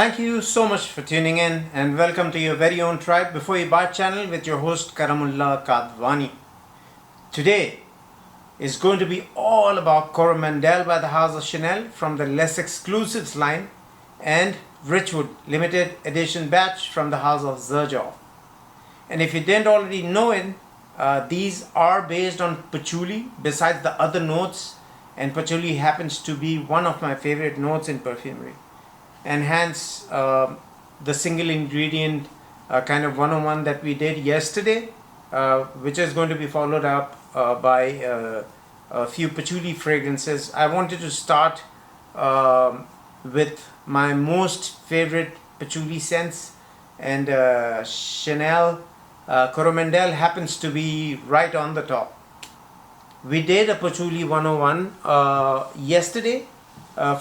Thank you so much for tuning in and welcome to your very own Tribe Before You Buy channel with your host Karamullah Kadwani. Today is going to be all about Coromandel by the House of Chanel from the Less Exclusives line and Richwood limited edition batch from the House of Xerjoff. And if you didn't already know it, these are based on patchouli besides the other notes, and patchouli happens to be one of my favorite notes in perfumery. And hence the single ingredient kind of 101 that we did yesterday, which is going to be followed up by a few patchouli fragrances. I wanted to start with my most favorite patchouli scents, and Chanel Coromandel happens to be right on the top. We did a patchouli 101 yesterday.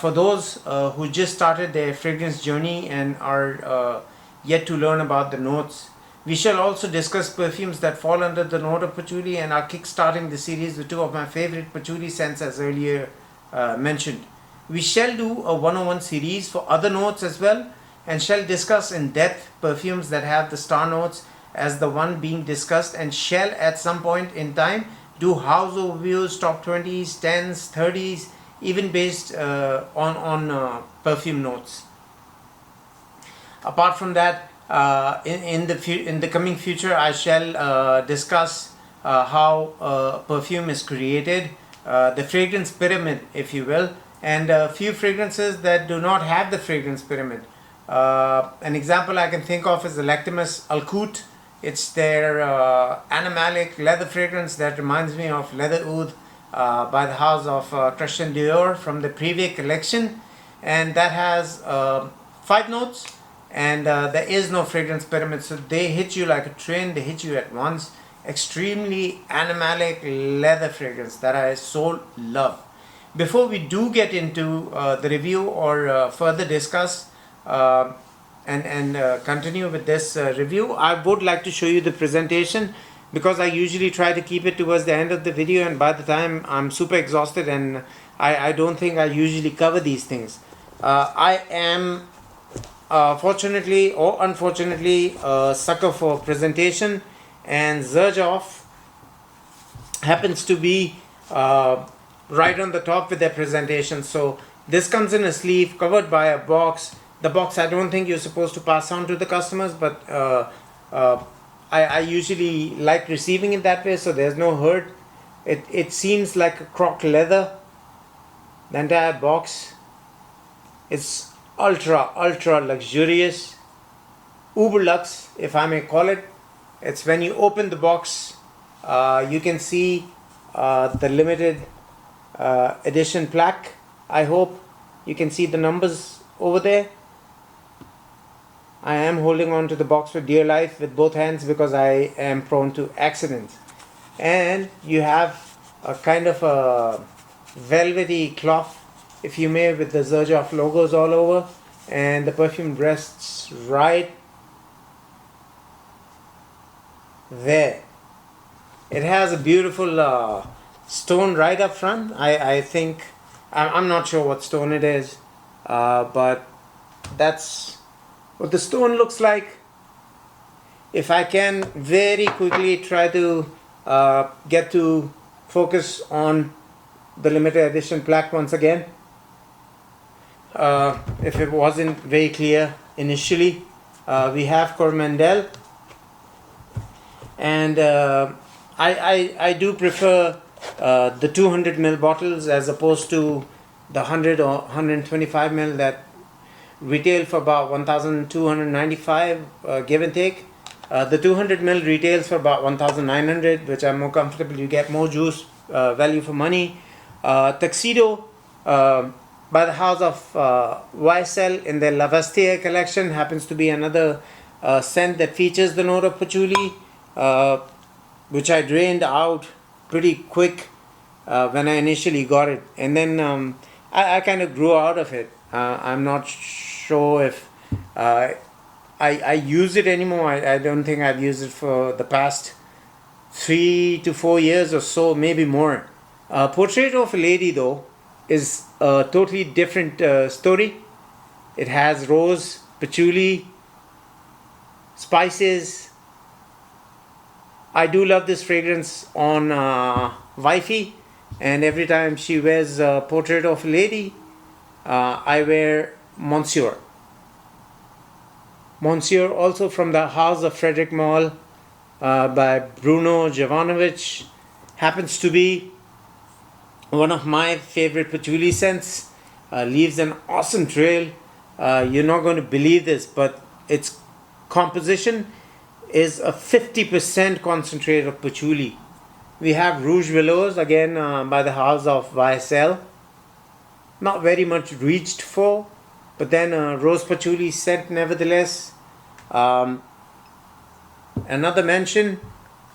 For those who just started their fragrance journey and are yet to learn about the notes, we shall also discuss perfumes that fall under the note of patchouli, and are kick-starting the series with two of my favorite patchouli scents as earlier mentioned. We shall do a 101 series for other notes as well, and shall discuss in depth perfumes that have the star notes as the one being discussed, and shall at some point in time do house overviews, top 20s, 10s, 30s, even based on perfume notes. Apart from that, in the coming future, I shall discuss how perfume is created, the fragrance pyramid, if you will, and a few fragrances that do not have the fragrance pyramid. An example I can think of is the Lactamus Alcout. It's their animalic leather fragrance that reminds me of leather oud by the house of Christian Dior from the Privé collection, and that has 5 notes, and there is no fragrance pyramid, so they hit you like a train, they hit you at once. Extremely animalic leather fragrance that I so love. Before we do get into the review or further discuss and continue with this review, I would like to show you the presentation, because I usually try to keep it towards the end of the video, and by the time I'm super exhausted, and I don't think I usually cover these things. I am fortunately or unfortunately a sucker for presentation, and Xerjoff happens to be right on the top with their presentation. So this comes in a sleeve covered by a box. The box I don't think you're supposed to pass on to the customers, but I usually like receiving it that way, so there's no hurt. It seems like a croc leather. The entire box, it's ultra luxurious, uber luxe, if I may call it. It's when you open the box, you can see the limited edition plaque. I hope you can see the numbers over there. I am holding on to the box for dear life with both hands because I am prone to accidents. And you have a kind of a velvety cloth, if you may, with the Xerjoff logos all over, and the perfume rests right there. It has a beautiful stone right up front. I think, I'm not sure what stone it is, but that's what the stone looks like. If I can very quickly try to get to focus on the limited edition plaque once again, if it wasn't very clear initially, we have Coromandel, and I do prefer the 200 ml bottles as opposed to the 100 or 125 ml that retail for about 1,295 give and take. The 200 ml retails for about 1,900, which are more comfortable. You get more juice, value for money. Tuxedo by the house of YSL in their La Vestiaire collection happens to be another scent that features the note of patchouli, which I drained out pretty quick when I initially got it, and then I kind of grew out of it. I'm not sure if I use it anymore. I don't think I've used it for the past 3 to 4 years or so, maybe more. Portrait of a Lady, though, is a totally different story. It has rose patchouli, spices. I do love this fragrance on wifey, and every time she wears a portrait of a lady, I wear Monsieur. Monsieur, also from the house of Frederick Malle, by Bruno Jovanovic, happens to be one of my favorite patchouli scents. Leaves an awesome trail. You're not going to believe this, but its composition is a 50% concentrate of patchouli. We have Rouge Willows, again by the house of YSL. Not very much reached for, but then rose patchouli scent nevertheless. Another mention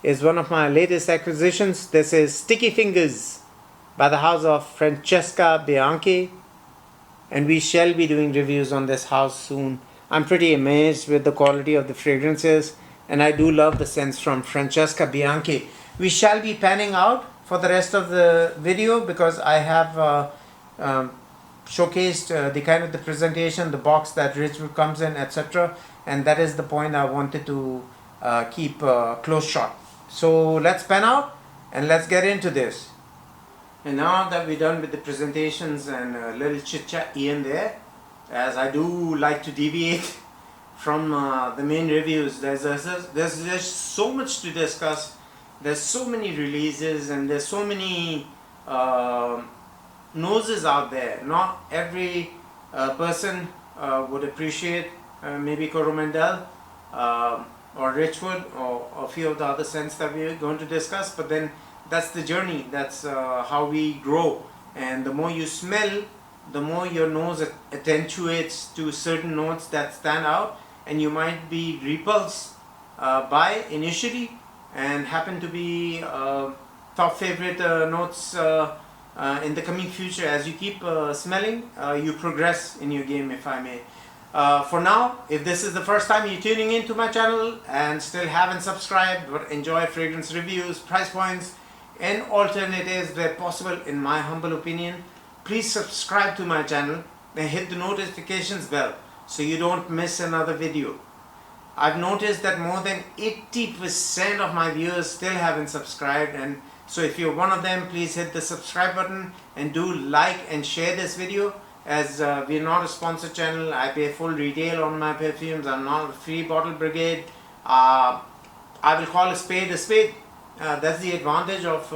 is one of my latest acquisitions. This is Sticky Fingers by the house of Francesca Bianchi, and we shall be doing reviews on this house soon. I'm pretty amazed with the quality of the fragrances, and I do love the scents from Francesca Bianchi. We shall be panning out for the rest of the video because I have showcased the kind of the presentation, the box that Richwood comes in, etc. And that is the point I wanted to keep close shot. So let's pan out and let's get into this. And now that we're done with the presentations and a little chit chat here and there, as I do like to deviate from the main reviews, there's so much to discuss. There's so many releases and there's so many noses out there. Not every person would appreciate maybe Coromandel or Richwood or a few of the other scents that we're going to discuss, but then that's the journey. That's how we grow, and the more you smell, the more your nose attenuates to certain notes that stand out and you might be repulsed by initially and happen to be top favorite notes in the coming future. As you keep smelling, you progress in your game, if I may. For now, if this is the first time you're tuning into my channel and still haven't subscribed but enjoy fragrance reviews, price points and alternatives where possible, in my humble opinion, please subscribe to my channel and hit the notifications bell so you don't miss another video. I've noticed that more than 80% of my viewers still haven't subscribed, and so if you're one of them, please hit the subscribe button and do like and share this video. As we're not a sponsored channel, I pay full retail on my perfumes. I'm not a free bottle brigade. I will call a spade a spade. That's the advantage of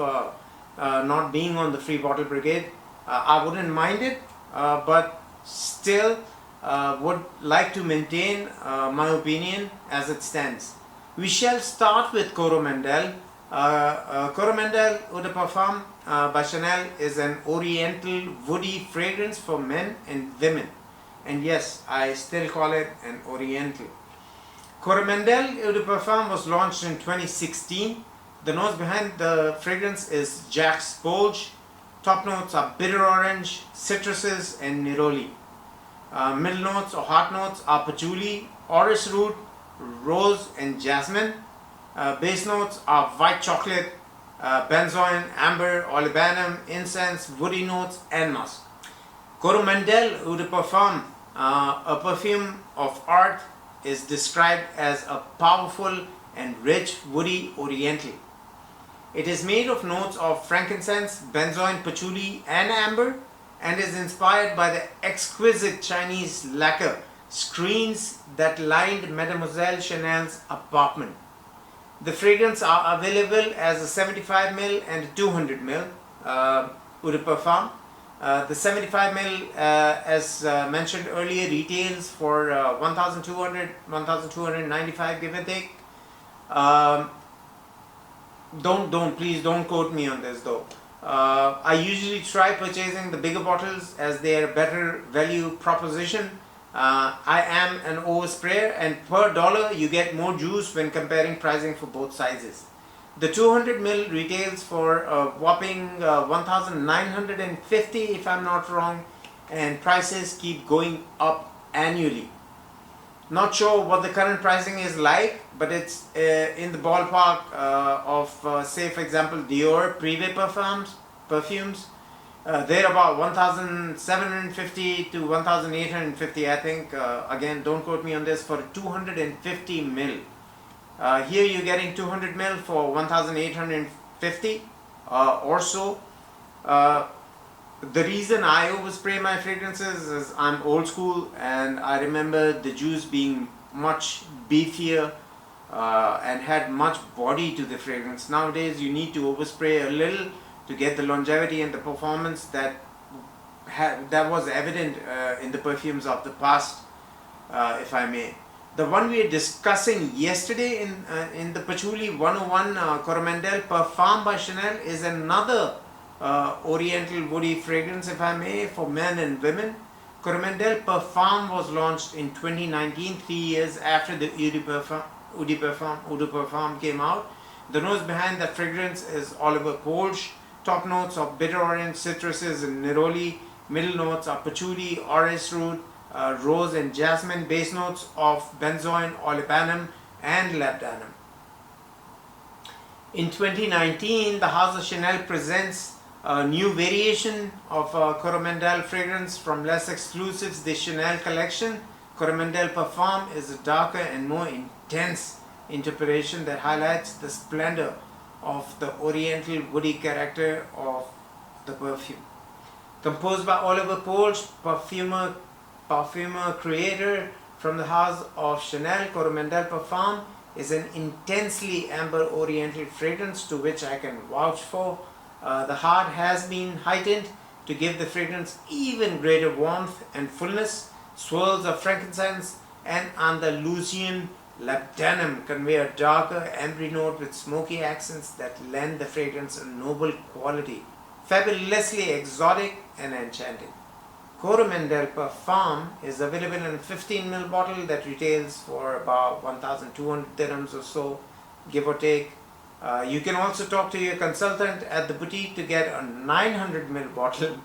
not being on the free bottle brigade. I wouldn't mind it, but still would like to maintain my opinion as it stands. We shall start with Coromandel. Coromandel Eau de Parfum by Chanel is an oriental woody fragrance for men and women, and yes, I still call it an oriental. Coromandel Eau de Parfum was launched in 2016. The notes behind the fragrance is Jack Spolge. Top notes are bitter orange, citruses and neroli. Middle notes or heart notes are patchouli, orris root, rose and jasmine. Base notes are white chocolate, benzoin, amber, olibanum, incense, woody notes and musk. Coromandel Eau de Parfum, a perfume of art, is described as a powerful and rich woody oriental. It is made of notes of frankincense, benzoin, patchouli and amber, and is inspired by the exquisite Chinese lacquer screens that lined Mademoiselle Chanel's apartment. The fragrance are available as a 75 ml and a 200 ml Eau de Parfum. The 75 ml, as mentioned earlier, retails for 1,200, 1,295 give and take. Please don't quote me on this though. I usually try purchasing the bigger bottles as they are a better value proposition. I am an oversprayer, and per dollar you get more juice when comparing pricing for both sizes. The 200 ml retails for a whopping 1,950 if I'm not wrong, and prices keep going up annually. Not sure what the current pricing is like, but it's in the ballpark of say for example Dior Privé perfumes. They're about 1,750 to 1,850, I think. Again, don't quote me on this, for 250 mil. Here you're getting 200 mil for 1,850 or so. The reason I overspray my fragrances is I'm old school, and I remember the juice being much beefier and had much body to the fragrance. Nowadays you need to overspray a little to get the longevity and the performance that was evident in the perfumes of the past, if I may. The one we were discussing yesterday in the Patchouli 101 Coromandel Parfum by Chanel is another oriental woody fragrance, if I may, for men and women. Coromandel Parfum was launched in 2019, 3 years after the Eau de Parfum came out. The nose behind that fragrance is Oliver Polsch. Top notes of bitter orange, citruses, and neroli. Middle notes are patchouli, orris root, rose, and jasmine. Base notes of benzoin, olibanum, and labdanum. In 2019, the House of Chanel presents a new variation of Coromandel fragrance from less exclusives, the Chanel collection. Coromandel Parfum is a darker and more intense interpretation that highlights the splendor of the oriental woody character of the perfume. Composed by Oliver Polsch, perfumer creator from the House of Chanel, Coromandel Parfum is an intensely amber oriental fragrance to which I can vouch for. The heart has been heightened to give the fragrance even greater warmth and fullness. Swirls of frankincense and Andalusian labdanum convey a darker ambery note with smoky accents that lend the fragrance a noble quality, fabulously exotic and enchanting. Coromandel Parfum is available in a 15 ml bottle that retails for about 1,200 dirhams or so, give or take. You can also talk to your consultant at the boutique to get a 900 ml bottle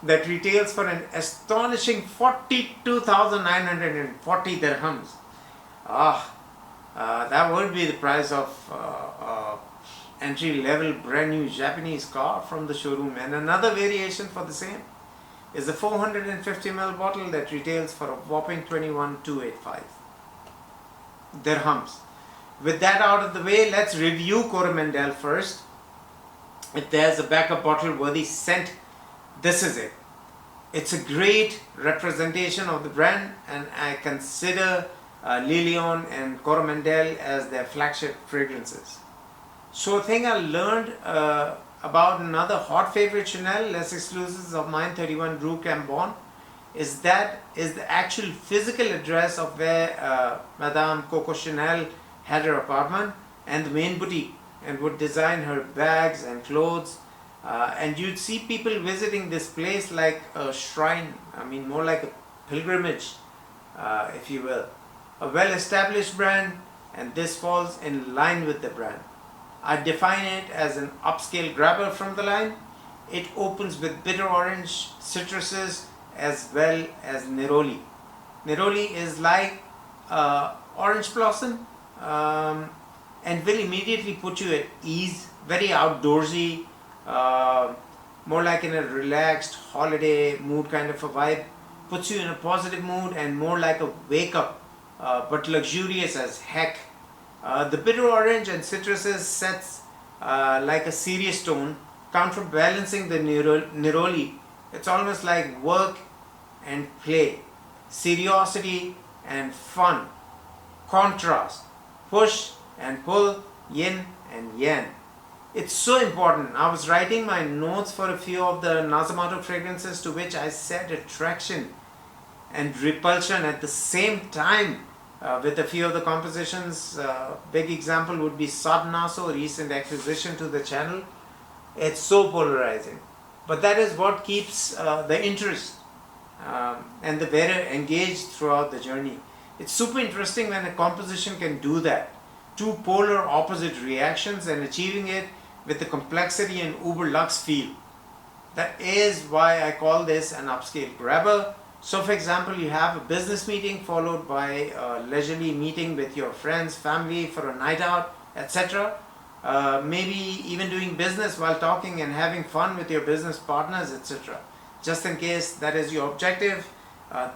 that retails for an astonishing 42,940 dirhams. That would be the price of entry-level brand new Japanese car from the showroom. And another variation for the same is a 450 ml bottle that retails for a whopping 21,285 dirhams. With that out of the way, let's review Coromandel first. If there's a backup bottle worthy scent, this is it. It's a great representation of the brand, and I consider Lilion and Coromandel as their flagship fragrances. So a thing I learned about another hot favorite Chanel, less exclusives of mine, 31 Rue Cambon, is the actual physical address of where Madame Coco Chanel had her apartment and the main boutique, and would design her bags and clothes. And you'd see people visiting this place like a shrine, I mean more like a pilgrimage, if you will. A well-established brand, and this falls in line with the brand. I define it as an upscale grabber from the line. It opens with bitter orange, citruses, as well as neroli. Neroli is like orange blossom, and will immediately put you at ease, very outdoorsy, more like in a relaxed holiday mood kind of a vibe. Puts you in a positive mood and more like a wake up, but luxurious as heck. The bitter orange and citruses sets like a serious tone, counterbalancing the neroli. It's almost like work and play, seriosity and fun, contrast, push and pull, yin and yang. It's so important. I was writing my notes for a few of the Nazamato fragrances to which I said attraction and repulsion at the same time with a few of the compositions. Big example would be Sadnaso, recent acquisition to the channel. It's so polarizing. But that is what keeps the interest and the wearer engaged throughout the journey. It's super interesting when a composition can do that. Two polar opposite reactions and achieving it with the complexity and uber luxe feel. That is why I call this an upscale grabber. So for example, you have a business meeting followed by a leisurely meeting with your friends, family for a night out, etc. maybe even doing business while talking and having fun with your business partners, etc. Just in case that is your objective,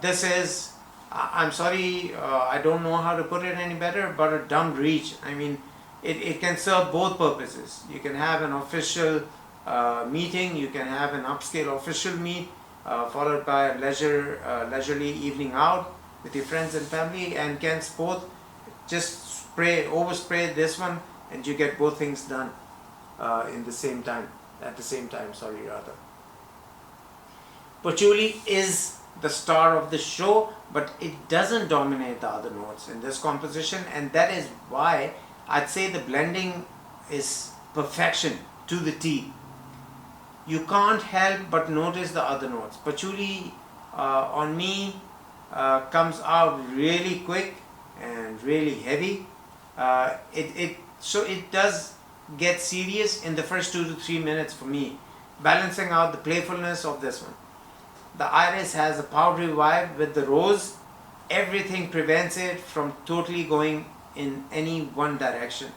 this is, I'm sorry, I don't know how to put it any better, but a dumb reach. I mean, it can serve both purposes. You can have an official meeting, you can have an upscale official meet, followed by a leisurely evening out with your friends and family, and can both just overspray this one, and you get both things done at the same time. Patchouli is the star of the show, but it doesn't dominate the other notes in this composition, and that is why I'd say the blending is perfection to the T. You can't help but notice the other notes. Patchouli on me comes out really quick and really heavy. So it does get serious in the first 2 to 3 minutes for me, balancing out the playfulness of this one. The iris has a powdery vibe with the rose. Everything prevents it from totally going in any one direction.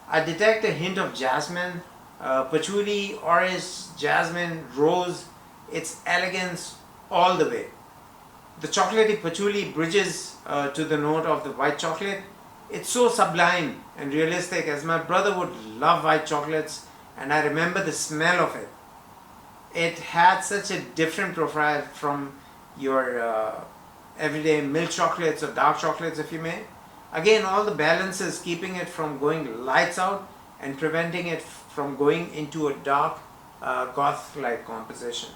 I detect a hint of jasmine, patchouli, orris, jasmine, rose. It's elegance all the way. The chocolatey patchouli bridges to the note of the white chocolate. It's so sublime and realistic, as my brother would love white chocolates, and I remember the smell of it. It had such a different profile from your everyday milk chocolates or dark chocolates, if you may. Again, all the balances, keeping it from going lights out and preventing it from going into a dark goth-like composition.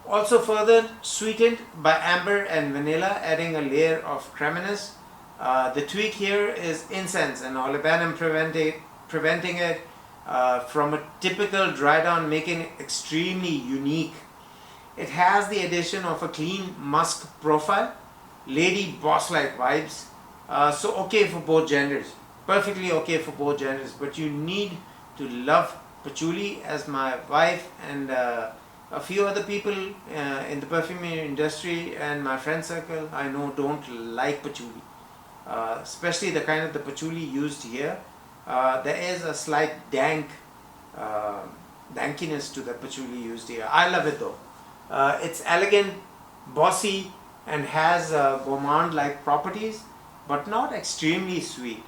Also further sweetened by amber and vanilla, adding a layer of creaminess. The tweak here is incense and olibanum, preventing it from a typical dry down, making it extremely unique. It has the addition of a clean musk profile, lady boss-like vibes. So okay for both genders, perfectly okay for both genders, but you need to love patchouli, as my wife and a few other people in the perfumery industry and my friend circle I know don't like patchouli, especially the kind of the patchouli used here. There is a slight dankiness to the patchouli used here. I love it though. It's elegant, bossy, and has gourmand-like properties, but not extremely sweet,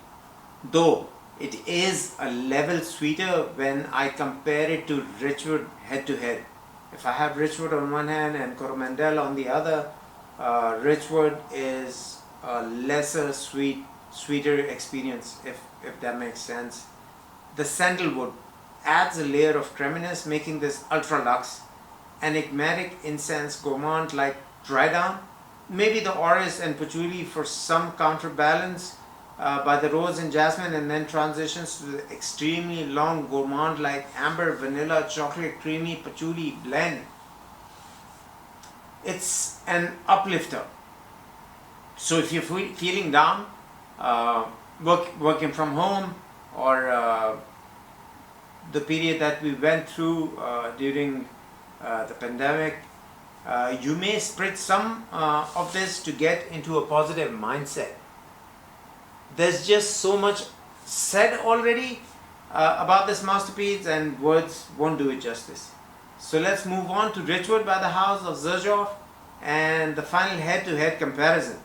though it is a level sweeter when I compare it to Richwood head to head. If I have Richwood on one hand and Coromandel on the other, Richwood is a lesser sweeter experience, if that makes sense. The sandalwood adds a layer of creaminess, making this ultra luxe, enigmatic incense, gourmand like dry down. Maybe the orris and patchouli for some counterbalance by the rose and jasmine, and then transitions to the extremely long gourmand like amber, vanilla, chocolate, creamy patchouli blend. It's an uplifter. So if you're feeling down, working from home, or the period that we went through during the pandemic, you may spritz some of this to get into a positive mindset. There's just so much said already about this masterpiece, and words won't do it justice. So let's move on to Richwood by the house of Xerjoff and the final head-to-head comparison.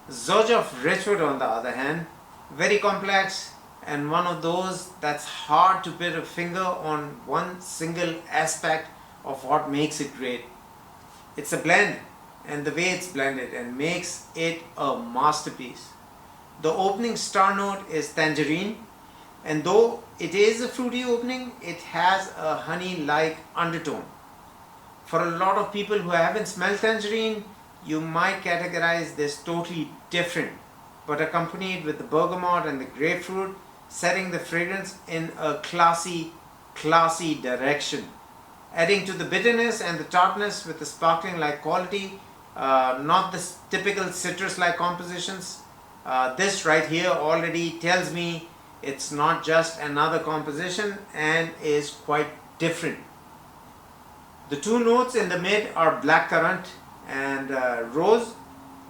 Xerjoff Richwood, on the other hand, very complex, and one of those that's hard to put a finger on one single aspect of what makes it great. It's a blend, and the way it's blended and makes it a masterpiece. The opening star note is tangerine, and though it is a fruity opening, it has a honey-like undertone. For a lot of people who haven't smelled tangerine, you might categorize this totally different, but accompanied with the bergamot and the grapefruit, setting the fragrance in a classy direction. Adding to the bitterness and the tartness with the sparkling-like quality, not the typical citrus-like compositions. This right here already tells me it's not just another composition and is quite different. The two notes in the mid are blackcurrant and rose,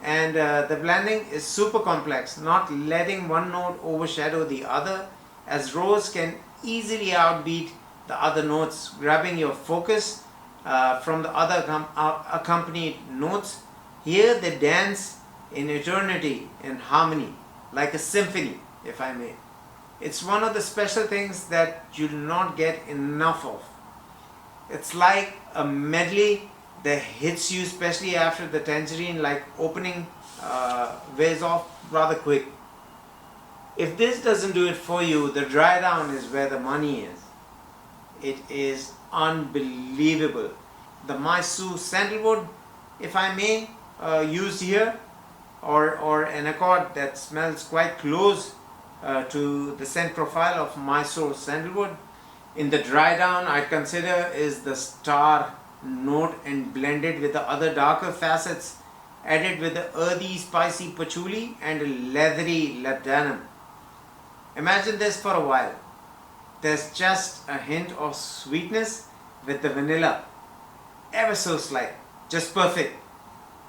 and the blending is super complex, not letting one note overshadow the other. as rose can easily outbeat the other notes, grabbing your focus from the other accompanied notes. Here they dance in eternity in harmony, like a symphony, if I may. It's one of the special things that you do not get enough of. It's like a medley that hits you, especially after the tangerine, like opening wears off rather quick. If this doesn't do it for you, the dry down is where the money is. It is unbelievable. The Mysore sandalwood, if I may, used here, or an accord that smells quite close to the scent profile of Mysore sandalwood. In the dry down, I consider is the star note, and blended with the other darker facets, added with the earthy spicy patchouli and a leathery labdanum. Imagine this for a while. There's just a hint of sweetness with the vanilla, ever so slight, just perfect.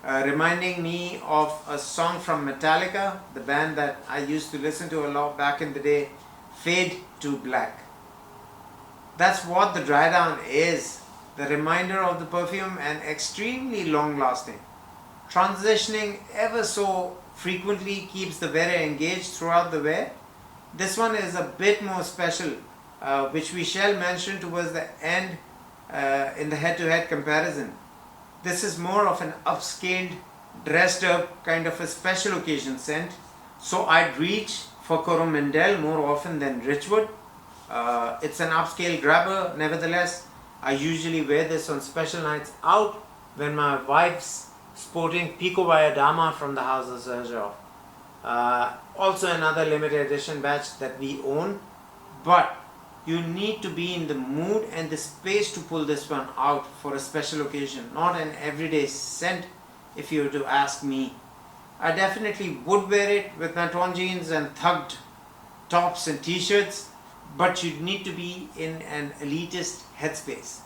Reminding me of a song from Metallica, the band that I used to listen to a lot back in the day, Fade to Black. That's what the dry down is, the reminder of the perfume, and extremely long lasting. Transitioning ever so frequently keeps the wearer engaged throughout the wear. This one is a bit more special, which we shall mention towards the end in the head-to-head comparison. This is more of an upscaled, dressed up kind of a special occasion scent. So I'd reach for Coromandel more often than Richwood. It's an upscale grabber, nevertheless. I usually wear this on special nights out when my wife's sporting Pico Via Dama from the house of Xerjoff. Also another limited edition batch that we own, but you need to be in the mood and the space to pull this one out for a special occasion, not an everyday scent if you were to ask me. I definitely would wear it with my torn jeans and thugged tops and t-shirts, but you need to be in an elitist headspace.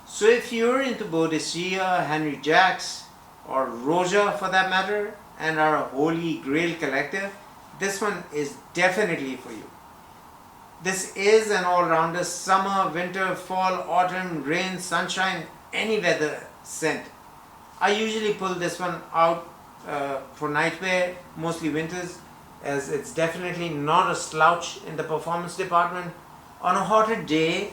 So if you're into Boadicea, Henry Jacks, or Roja for that matter, and are a holy grail collective, this one is definitely for you. This is an all-rounder summer, winter, fall, autumn, rain, sunshine, any weather scent. I usually pull this one out for nightwear, mostly winters, as it's definitely not a slouch in the performance department. On a hotter day,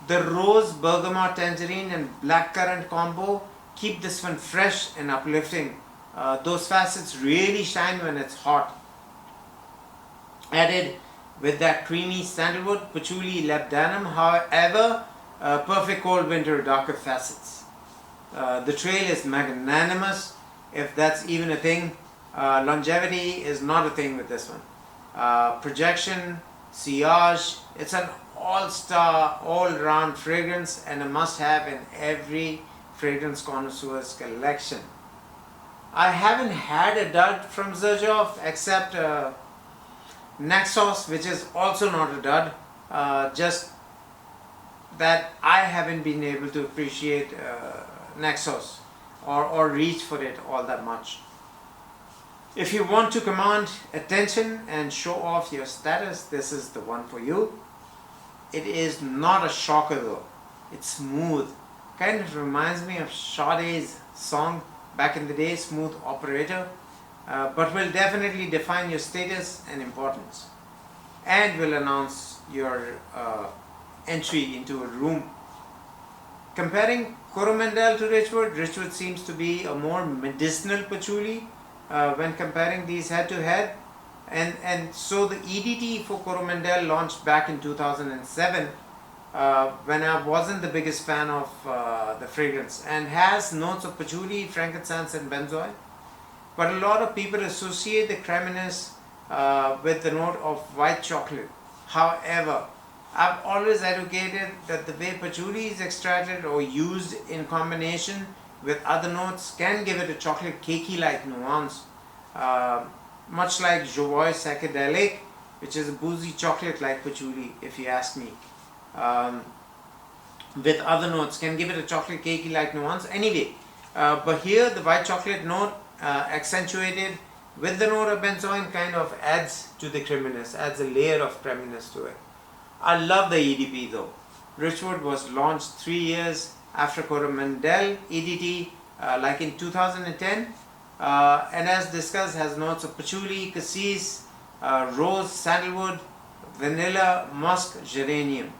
the rose, bergamot, tangerine and blackcurrant combo keep this one fresh and uplifting. Those facets really shine when it's hot. Added with that creamy sandalwood, patchouli, labdanum, however, perfect cold winter darker facets. The trail is magnanimous, if that's even a thing. Longevity is not a thing with this one. Projection, sillage, it's an all-star, all-round fragrance and a must-have in every fragrance connoisseur's collection. I haven't had a dud from Xerjoff except Naxos, which is also not a dud, just that I haven't been able to appreciate Naxos or reach for it all that much. If you want to command attention and show off your status, this is the one for you. It is not a shocker though. It's smooth. Kind of reminds me of Sade's song back in the day, Smooth Operator, but will definitely define your status and importance, and will announce your entry into a room. Comparing Coromandel to Richwood, Richwood seems to be a more medicinal patchouli when comparing these head to head, and so the EDT for Coromandel launched back in 2007 when I wasn't the biggest fan of the fragrance, and has notes of patchouli, frankincense and benzoin, but a lot of people associate the creaminess with the note of white chocolate. However, I've always advocated that the way patchouli is extracted or used in combination with other notes can give it a chocolate cakey-like nuance, much like Jovoy Psychedelic, which is a boozy chocolate-like patchouli, if you ask me. With other notes can give it a chocolate cakey-like nuance. Anyway, but here the white chocolate note accentuated with the note of benzoin kind of adds to the creaminess, adds a layer of creaminess to it. I love the EDP though. Richwood was launched 3 years after Coromandel EDT, like in 2010, and as discussed has notes of patchouli, cassis, rose, sandalwood, vanilla, musk, geranium.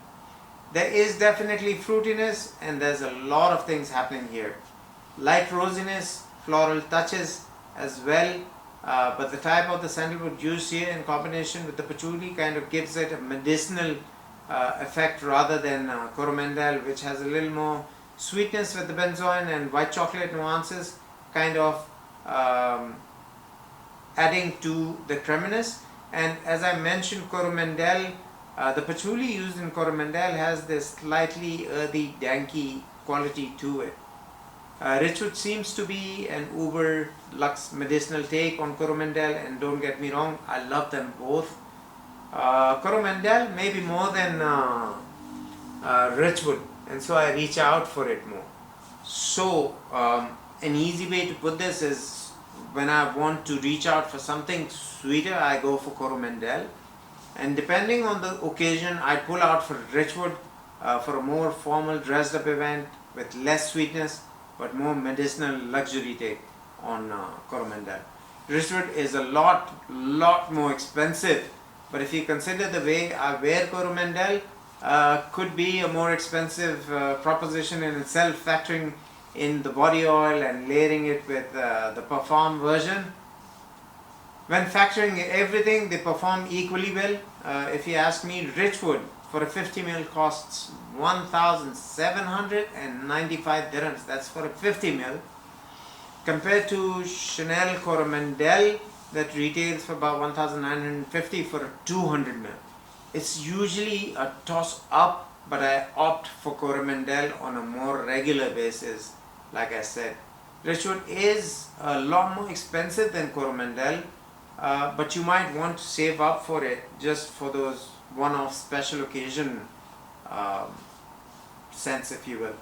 There is definitely fruitiness and there's a lot of things happening here. Light rosiness, floral touches as well, but the type of the sandalwood juice here in combination with the patchouli kind of gives it a medicinal effect rather than Coromandel, which has a little more sweetness with the benzoin and white chocolate nuances kind of adding to the creaminess. And as I mentioned, Coromandel, the patchouli used in Coromandel has this slightly earthy, danky quality to it. Richwood seems to be an uber luxe medicinal take on Coromandel, and don't get me wrong, I love them both. Coromandel maybe more than Richwood, and so I reach out for it more. So an easy way to put this is when I want to reach out for something sweeter, I go for Coromandel, and depending on the occasion, I pull out for Richwood for a more formal dressed up event with less sweetness but more medicinal luxury take on Coromandel. Richwood is a lot more expensive, but if you consider the way I wear Coromandel, could be a more expensive proposition in itself, factoring in the body oil and layering it with the perform version. When factoring everything, they perform equally well. If you ask me, Richwood for a 50 ml costs 1,795 dirhams. That's for a 50 ml. Compared to Chanel Coromandel that retails for about 1,950 for a 200 ml. It's usually a toss up, but I opt for Coromandel on a more regular basis. Like I said, Richwood is a lot more expensive than Coromandel, but you might want to save up for it just for those one-off special occasion cents, if you will.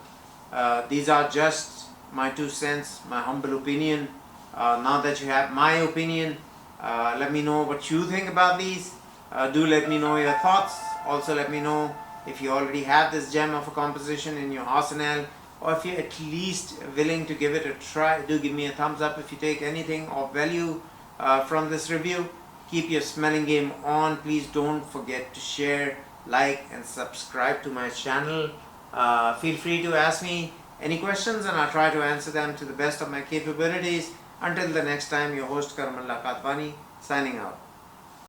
These are just my 2 cents, my humble opinion. Now that you have my opinion, let me know what you think about these. Do let me know your thoughts. Also let me know if you already have this gem of a composition in your arsenal, or if you're at least willing to give it a try. Do give me a thumbs up if you take anything of value from this review. Keep your smelling game on. Please don't forget to share, like and subscribe to my channel. Feel free to ask me any questions and I'll try to answer them to the best of my capabilities. Until the next time, your host Karamullah Katwani signing out.